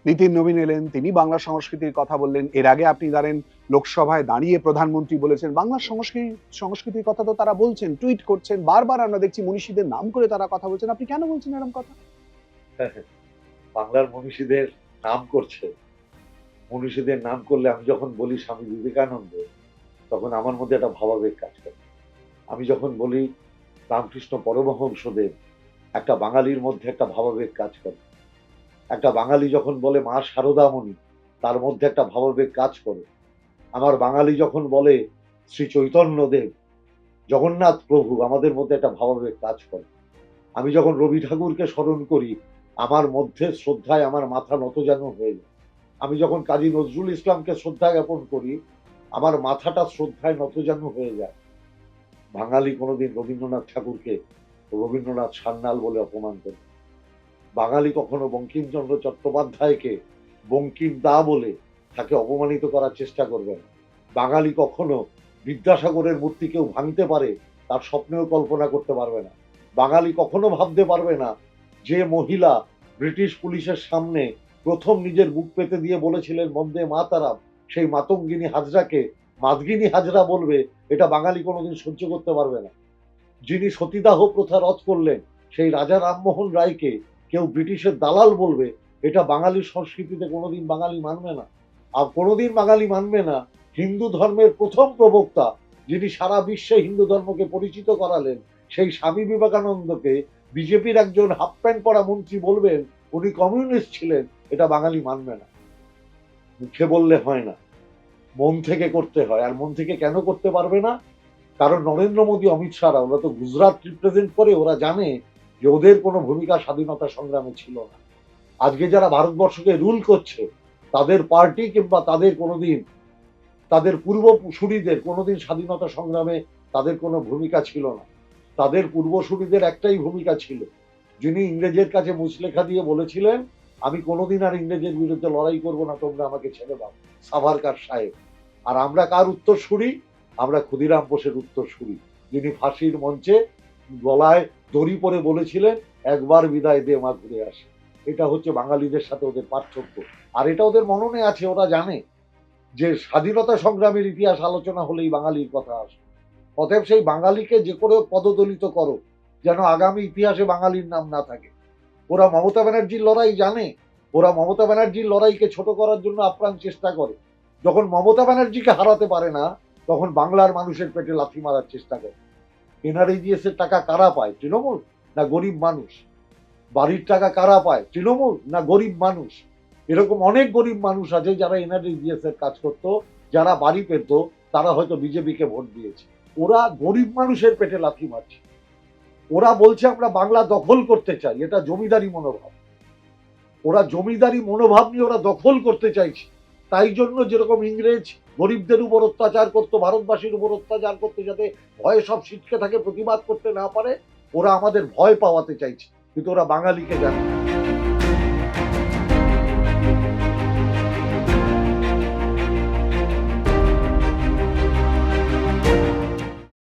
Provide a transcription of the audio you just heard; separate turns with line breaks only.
নিতিন নবীন এলেন, তিনি বাংলা সংস্কৃতির কথা বললেন। এর আগে আপনি জানেন লোকসভায় দাঁড়িয়ে প্রধানমন্ত্রী বলেছেন বাংলার সংস্কৃতির কথা তো তারা বলছেন, টুইট করছেন। বারবার আমরা দেখছি মনীষীদের নাম করে তারা কথা বলছেন। আপনি কেন বলছেন এরকম কথা?
বাংলার মনীষীদের নাম করছে। মনীষীদের নাম করলে আমি যখন বলি স্বামী বিবেকানন্দ, তখন আমার মধ্যে একটা ভাবাবেগ কাজ করে। আমি যখন বলি রামকৃষ্ণ পরমহংসদেব, একটা বাঙালির মধ্যে একটা ভাবাবেগ কাজ করে। একটা বাঙালি যখন বলে মা শারদামণি, তার মধ্যে একটা ভাবাবেগ কাজ করে। আমার বাঙালি যখন বলে শ্রী চৈতন্যদেব, জগন্নাথ প্রভু, আমাদের মধ্যে একটা ভাবাবেগ কাজ করে। আমি যখন রবি ঠাকুরকে স্মরণ করি, আমার মধ্যে শ্রদ্ধায় আমার মাথা নত যেন হয়ে যায়। আমি যখন কাজী নজরুল ইসলামকে শ্রদ্ধা জ্ঞাপন করি, আমার মাথাটা শ্রদ্ধায় নত যেন হয়ে যায়। বাঙালি কোনোদিন রবীন্দ্রনাথ ঠাকুরকে রবীন্দ্রনাথ সান্যাল বলে অপমান করে। বাঙালি কখনো বঙ্কিমচন্দ্র চট্টোপাধ্যায়কে বঙ্কিম দা বলে তাকে অপমানিত করার চেষ্টা করবে না। বাঙালি কখনো বিদ্যাসাগরের মূর্তি কেউ ভাঙতে পারে তার স্বপ্নেও কল্পনা করতে পারবে না। বাঙালি কখনো ভাবতে পারবে না যে মহিলা ব্রিটিশ পুলিশের সামনে প্রথম নিজের বুক পেতে দিয়ে বলেছিলেন বন্দে মাতারাম, সেই মাতঙ্গিনী হাজরাকে মাদগিনী হাজরা বলবে, এটা বাঙালি কোনোদিন সহ্য করতে পারবে না। যিনি সতীদাহ প্রথা রদ করলেন, সেই রাজা রামমোহন রায়কে কেউ ব্রিটিশের দালাল বলবে, এটা বাঙালির সংস্কৃতিতে কোনোদিন বাঙালি মানবে না। আর কোনোদিন বাঙালি মানবে না হিন্দু ধর্মের প্রথম প্রবক্তা, যিনি সারা বিশ্বে হিন্দু ধর্মকে পরিচিত করালেন, সেই স্বামী বিবেকানন্দকে বিজেপির একজন হাফ প্যান্ট পরা মন্ত্রী বলবেন উনি কমিউনিস্ট ছিলেন, এটা বাঙালি মানবে না। মুখে বললে হয় না, মন থেকে করতে হয়। আর মন থেকে কেন করতে পারবে না? কারণ নরেন্দ্র মোদী, অমিত শাহরা, ওরা তো গুজরাট রিপ্রেজেন্ট করে, ওরা জানে যে ওদের কোনো ভূমিকা স্বাধীনতা সংগ্রামে ছিল না। আজকে যারা ভারতবর্ষকে রুল করছে, তাদের পার্টি কিংবা তাদের কোনোদিন তাদের পূর্বসূরিদের কোনোদিন স্বাধীনতা সংগ্রামে তাদের কোনো ভূমিকা ছিল না। তাদের পূর্বসূরিদের একটাই ভূমিকা ছিল, যিনি ইংরেজের কাছে মুচলেখা দিয়ে বলেছিলেন আমি কোনোদিন আর ইংরেজের বিরুদ্ধে লড়াই করব না, তোমরা আমাকে ছেড়ে দাও, সাভারকার সাহেব। আর আমরা কার উত্তরসূরি? আমরা ক্ষুদিরাম বোসের উত্তরসূরি, যিনি ফাঁসির মঞ্চে গলায় দড়ি পরে বলেছিলেন একবার বিদায় দে মা ঘুরে আসে। এটা হচ্ছে বাঙালিদের সাথে ওদের পার্থক্য। আর এটা ওদের মননে আছে, ওরা জানে যে স্বাধীনতা সংগ্রামের ইতিহাস আলোচনা হলেই বাঙালির কথা আসে। অতএব সেই বাঙালিকে যে করে পদদলিত করো, যেন আগামী ইতিহাসে বাঙালির নাম না থাকে। ওরা মমতা ব্যানার্জির লড়াই জানে, ওরা মমতা ব্যানার্জির লড়াইকে ছোট করার জন্য আপ্রাণ চেষ্টা করে। যখন মমতা ব্যানার্জিকে হারাতে পারে না, তখন বাংলার মানুষের পেটে লাথি মারার চেষ্টা করে। এনআরইজিএস এর টাকা কারা পায়? তৃণমূল না গরিব মানুষ? বাড়ির টাকা কারা পায়? তৃণমূল না গরিব মানুষ? এরকম অনেক গরিব মানুষ আছে যারা এনআরইজিএস এর কাজ করতো, যারা বাড়ি পেত, তারা হয়তো বিজেপিকে ভোট দিয়েছে। ওরা গরিব মানুষের পেটে লাথি মারছে। ওরা বলছে আমরা বাংলা দখল করতে চাই, এটা জমিদারি মনোভাব। ওরা জমিদারি মনোভাব নিয়ে ওরা দখল করতে চাইছে। তাই জন্য যেরকম ইংরেজ গরিবদের উপর অত্যাচার করতো, ভারতবাসীর উপর অত্যাচার করতে, যাতে ভয়ে সব ছিটকে থাকে, প্রতিবাদ করতে না পারে, ওরা আমাদের ভয় পাওয়াতে চাইছে। কিন্তু ওরা বাঙালিকে জানে।